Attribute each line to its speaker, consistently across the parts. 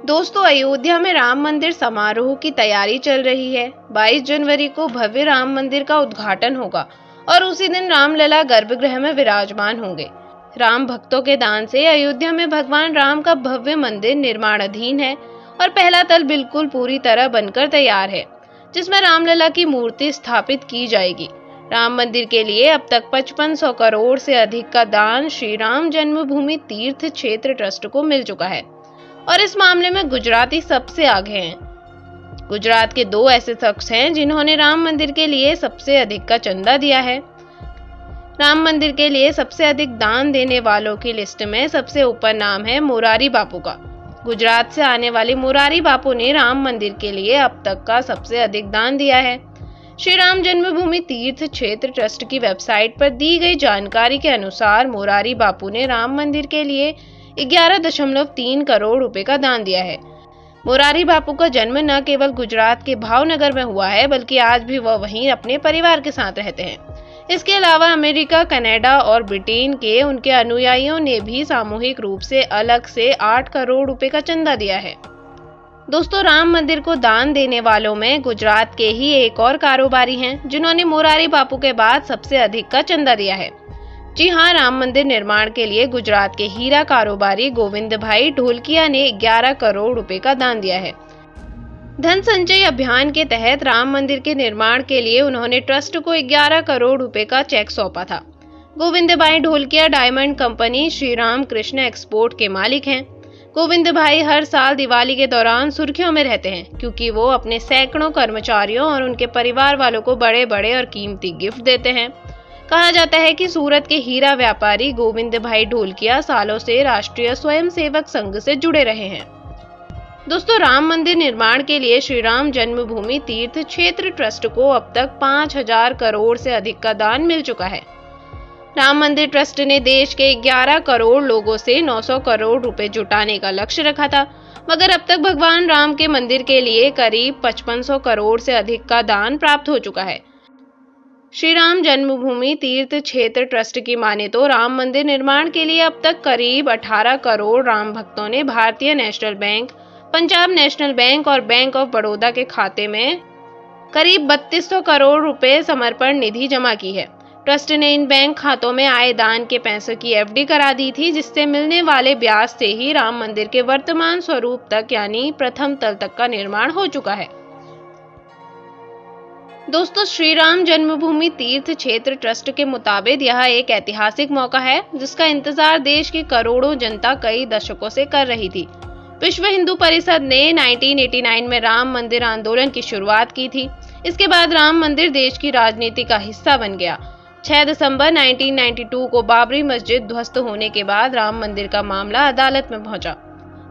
Speaker 1: दोस्तों, अयोध्या में राम मंदिर समारोह की तैयारी चल रही है। 22 जनवरी को भव्य राम मंदिर का उद्घाटन होगा और उसी दिन रामलला गर्भगृह में विराजमान होंगे। राम भक्तों के दान से अयोध्या में भगवान राम का भव्य मंदिर निर्माणाधीन है और पहला तल बिल्कुल पूरी तरह बनकर तैयार है, जिसमें रामलला की मूर्ति स्थापित की जाएगी। राम मंदिर के लिए अब तक 5500 करोड़ से अधिक का दान श्री राम जन्मभूमि तीर्थ क्षेत्र ट्रस्ट को मिल चुका है और इस मामले में गुजराती सबसे आगे हैं। गुजरात के 2 ऐसे शख्स हैं जिन्होंने राम मंदिर के लिए सबसे अधिक का चंदा दिया है। राम मंदिर के लिए सबसे अधिक दान देने वालों की लिस्ट में सबसे ऊपर नाम है मोरारी बापू का। गुजरात से आने वाले मोरारी बापू ने राम मंदिर के लिए अब तक का सबसे अधिक दान दिया है। श्री राम जन्मभूमि तीर्थ क्षेत्र ट्रस्ट की वेबसाइट पर दी गई जानकारी के अनुसार मोरारी बापू ने राम मंदिर के लिए 11.3 करोड़ रुपए का दान दिया है। मोरारी बापू का जन्म न केवल गुजरात के भावनगर में हुआ है, बल्कि आज भी वह वहीं अपने परिवार के साथ रहते हैं। इसके अलावा अमेरिका, कनाडा और ब्रिटेन के उनके अनुयायियों ने भी सामूहिक रूप से अलग से 8 करोड़ रुपए का चंदा दिया है। दोस्तों, राम मंदिर को दान देने वालों में गुजरात के ही एक और कारोबारी हैं जिन्होंने मोरारी बापू के बाद सबसे अधिक का चंदा दिया है। जी हां, राम मंदिर निर्माण के लिए गुजरात के हीरा कारोबारी गोविंद भाई ढोलकिया ने 11 करोड़ रुपए का दान दिया है। धन संचय अभियान के तहत राम मंदिर के निर्माण के लिए उन्होंने ट्रस्ट को 11 करोड़ रुपए का चेक सौंपा था। गोविंद भाई Dholakia diamond company Shri Ram Krishna export के मालिक हैं। गोविंद भाई हर साल दिवाली के दौरान सुर्खियों में रहते हैं, क्योंकि वो अपने सैकड़ों कर्मचारियों और उनके परिवार वालों को बड़े बड़े और कीमती गिफ्ट देते हैं। कहा जाता है कि सूरत के हीरा व्यापारी गोविंद भाई ढोलकिया सालों से राष्ट्रीय स्वयंसेवक संघ से जुड़े रहे हैं। दोस्तों, राम मंदिर निर्माण के लिए श्री राम जन्मभूमि तीर्थ क्षेत्र ट्रस्ट को अब तक 5000 करोड़ से अधिक का दान मिल चुका है। राम मंदिर ट्रस्ट ने देश के 11 करोड़ लोगों से 900 करोड़ रुपए जुटाने का लक्ष्य रखा था, मगर अब तक भगवान राम के मंदिर के लिए करीब 5500 करोड़ से अधिक का दान प्राप्त हो चुका है। श्री राम जन्मभूमि तीर्थ क्षेत्र ट्रस्ट की माने तो राम मंदिर निर्माण के लिए अब तक करीब 18 करोड़ राम भक्तों ने भारतीय national bank, Punjab national bank और बैंक ऑफ बड़ौदा के खाते में करीब 3200 करोड़ रुपए समर्पण निधि जमा की है। ट्रस्ट ने इन बैंक खातों में आए दान के पैसों की एफडी करा दी थी, जिससे मिलने वाले ब्याज से ही राम मंदिर के वर्तमान स्वरूप तक यानी प्रथम तल तक का निर्माण हो चुका है। दोस्तों, श्री राम जन्मभूमि तीर्थ क्षेत्र ट्रस्ट के मुताबिक यह एक ऐतिहासिक मौका है जिसका इंतजार देश की करोड़ों जनता कई दशकों से कर रही थी। विश्व हिंदू परिषद ने 1989 में राम मंदिर आंदोलन की शुरुआत की थी। इसके बाद राम मंदिर देश की राजनीति का हिस्सा बन गया। 6 दिसंबर 1992 को बाबरी मस्जिद ध्वस्त होने के बाद राम मंदिर का मामला अदालत में पहुंचा।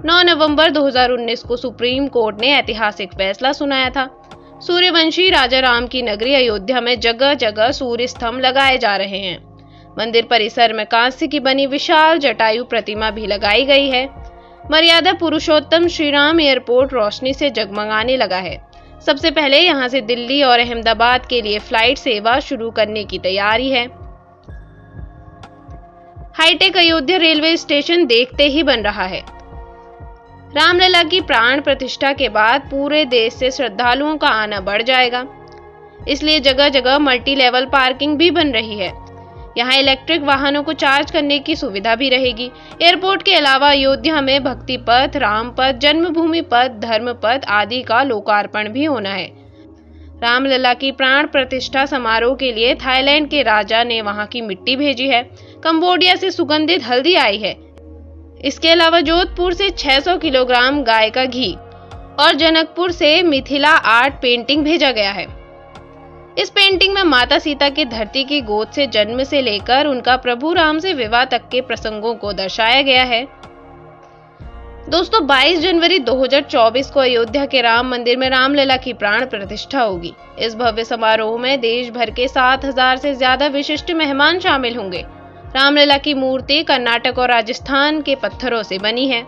Speaker 1: 9 नवंबर 2019 को सुप्रीम कोर्ट ने ऐतिहासिक फैसला सुनाया था। सूर्यवंशी राजा राम की नगरी अयोध्या में जगह जगह सूर्य स्तंभ लगाए जा रहे हैं। मंदिर परिसर में कांस्य की बनी विशाल जटायु प्रतिमा भी लगाई गई है। मर्यादा पुरुषोत्तम श्री राम एयरपोर्ट रोशनी से जगमगाने लगा है। सबसे पहले यहां से दिल्ली और अहमदाबाद के लिए फ्लाइट सेवा शुरू करने की तैयारी है। हाईटेक अयोध्या रेलवे स्टेशन देखते ही बन रहा है। रामलला की प्राण प्रतिष्ठा के बाद पूरे देश से श्रद्धालुओं का आना बढ़ जाएगा, इसलिए जगह जगह मल्टी लेवल पार्किंग भी बन रही है। यहाँ इलेक्ट्रिक वाहनों को चार्ज करने की सुविधा भी रहेगी। एयरपोर्ट के अलावा अयोध्या में भक्ति पथ, राम पथ, जन्मभूमि पथ, धर्म पथ आदि का लोकार्पण भी होना है। रामलला की प्राण प्रतिष्ठा समारोह के लिए थाईलैंड के राजा ने वहां की मिट्टी भेजी है। कंबोडिया से सुगंधित हल्दी आई है। इसके अलावा जोधपुर से 600 किलोग्राम गाय का घी और जनकपुर से मिथिला आर्ट पेंटिंग भेजा गया है। इस पेंटिंग में माता सीता की धरती की गोद से जन्म से लेकर उनका प्रभु राम से विवाह तक के प्रसंगों को दर्शाया गया है। दोस्तों, 22 जनवरी 2024 को अयोध्या के राम मंदिर में रामलला की प्राण प्रतिष्ठा होगी। इस भव्य समारोह में देश भर के 7000 से ज्यादा विशिष्ट मेहमान शामिल होंगे। रामलला की मूर्ति कर्नाटक और राजस्थान के पत्थरों से बनी है।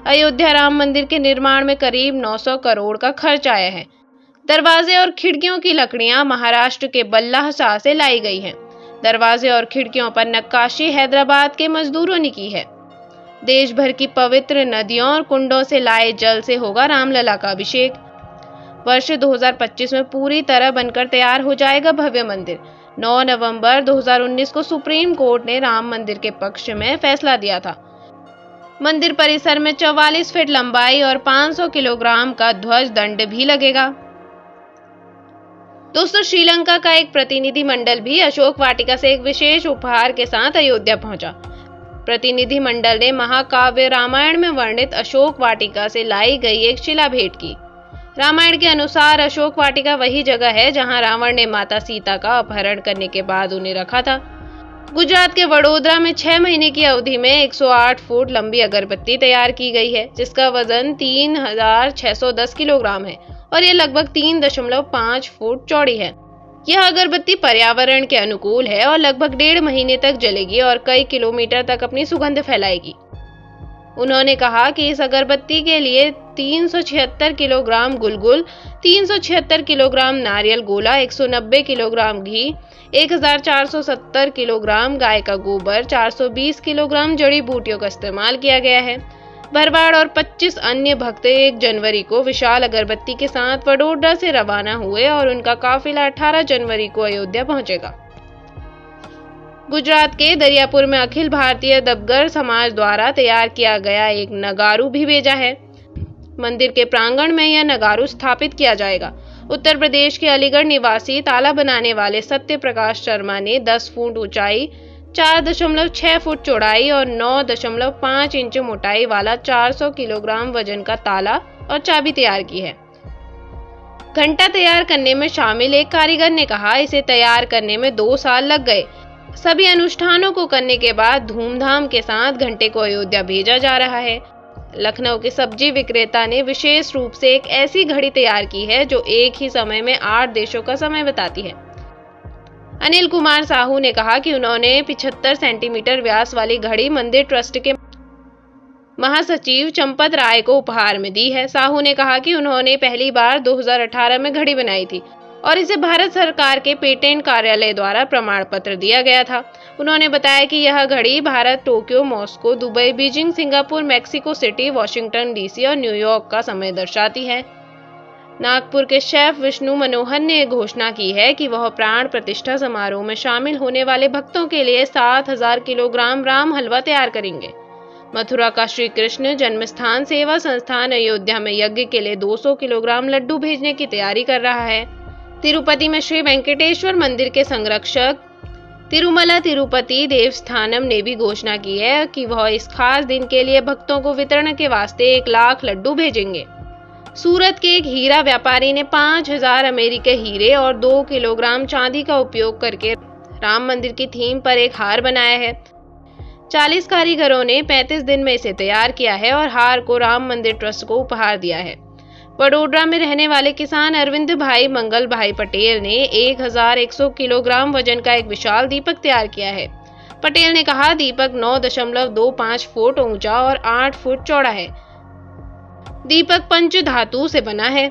Speaker 1: अयोध्या राम मंदिर के निर्माण में करीब 900 करोड़ का खर्च आया है। दरवाजे और खिड़कियों की लकड़ियां महाराष्ट्र के बल्लाहशाह से लाई गई हैं। दरवाजे और खिड़कियों पर नक्काशी हैदराबाद के मजदूरों ने की है। देश भर की पवित्र नदियों और कुंडों से लाए जल से होगा रामलला का अभिषेक। वर्ष 2025 में पूरी तरह बनकर तैयार हो जाएगा भव्य मंदिर। 9 नवंबर 2019 को सुप्रीम कोर्ट ने राम मंदिर के पक्ष में फैसला दिया था। मंदिर परिसर में 44 फीट लंबाई और 500 किलोग्राम का ध्वज दंड भी लगेगा। दोस्तों, श्रीलंका का एक प्रतिनिधि मंडल भी अशोक वाटिका से एक विशेष उपहार के साथ अयोध्या पहुंचा। प्रतिनिधि मंडल ने महाकाव्य रामायण में वर्णित अशोक वाटिका से लाई गई एक शिला भेंट की। रामायण के अनुसार अशोक वाटिका वही जगह है जहां रावण ने माता सीता का अपहरण करने के बाद उन्हें रखा था। गुजरात के वडोदरा में 6 महीने की अवधि में 108 फुट लंबी अगरबत्ती तैयार की गई है, जिसका वजन 3610 किलोग्राम है और ये लगभग 3.5 फुट चौड़ी है। यह अगरबत्ती पर्यावरण के अनुकूल है और लगभग 1.5 महीने तक जलेगी और कई किलोमीटर तक अपनी सुगंध फैलाएगी। उन्होंने कहा कि इस अगरबत्ती के लिए 376 किलोग्राम गुलगुल, 376 किलोग्राम नारियल गोला, 190 किलोग्राम घी, 1470 किलोग्राम गाय का गोबर, 420 किलोग्राम जड़ी बूटियों का इस्तेमाल किया गया है। भरवाड़ और 25 अन्य भक्त 1 जनवरी को विशाल अगरबत्ती के साथ वडोदरा से रवाना हुए और उनका काफिला 18 जनवरी को अयोध्या पहुंचेगा। गुजरात के दरियापुर में अखिल भारतीय दबगर समाज द्वारा तैयार किया गया एक नगारू भी भेजा है। मंदिर के प्रांगण में यह नगारू स्थापित किया जाएगा। उत्तर प्रदेश के अलीगढ़ निवासी ताला बनाने वाले सत्य प्रकाश शर्मा ने 10 फुट ऊंचाई, 4.6 फुट चौड़ाई और 9.5 इंच मोटाई वाला 400 किलोग्राम वजन का ताला और चाबी तैयार की है। घंटा तैयार करने में शामिल एक कारीगर ने कहा, इसे तैयार करने में 2 साल लग गए। सभी अनुष्ठानों को करने के बाद धूमधाम के साथ घंटे को अयोध्या भेजा जा रहा है। लखनऊ के सब्जी विक्रेता ने विशेष रूप से एक ऐसी घड़ी तैयार की है जो एक ही समय में 8 देशों का समय बताती है। अनिल कुमार साहू ने कहा कि उन्होंने 75 सेंटीमीटर व्यास वाली घड़ी मंदिर ट्रस्ट के महासचिव चंपत राय को उपहार में दी है। साहू ने कहा कि उन्होंने पहली बार 2018 में घड़ी बनाई थी और इसे भारत सरकार के पेटेंट कार्यालय द्वारा प्रमाण पत्र दिया गया था। उन्होंने बताया कि यह घड़ी Bharat, Tokyo, Moscow, Dubai, Beijing, Singapore, Mexico city, Washington DC और न्यूयॉर्क का समय दर्शाती है। नागपुर के शेफ विष्णु मनोहर ने घोषणा की है कि वह प्राण प्रतिष्ठा समारोह में शामिल होने वाले भक्तों के लिए 7000 किलोग्राम राम हलवा तैयार करेंगे। मथुरा का श्री कृष्ण जन्मस्थान सेवा संस्थान अयोध्या में यज्ञ के लिए 200 किलोग्राम लड्डू भेजने की तैयारी कर रहा है। तिरुपति में श्री वेंकटेश्वर मंदिर के संरक्षक तिरुमला तिरुपति देवस्थानम ने भी घोषणा की है कि वह इस खास दिन के लिए भक्तों को वितरण के वास्ते 1 लाख लड्डू भेजेंगे। सूरत के एक हीरा व्यापारी ने 5000 अमेरिकी हीरे और 2 किलोग्राम चांदी का उपयोग करके राम मंदिर की थीम पर एक हार बनाया है। 40 कारीगरों ने 35 दिन में इसे तैयार किया है और हार को राम मंदिर ट्रस्ट को उपहार दिया है। वडोदरा में रहने वाले किसान अरविंद भाई मंगल भाई पटेल ने 1100 किलोग्राम वजन का एक विशाल दीपक तैयार किया है। पटेल ने कहा, दीपक 9.25 फुट ऊंचा और 8 फुट चौड़ा है। दीपक पंच धातु से बना है।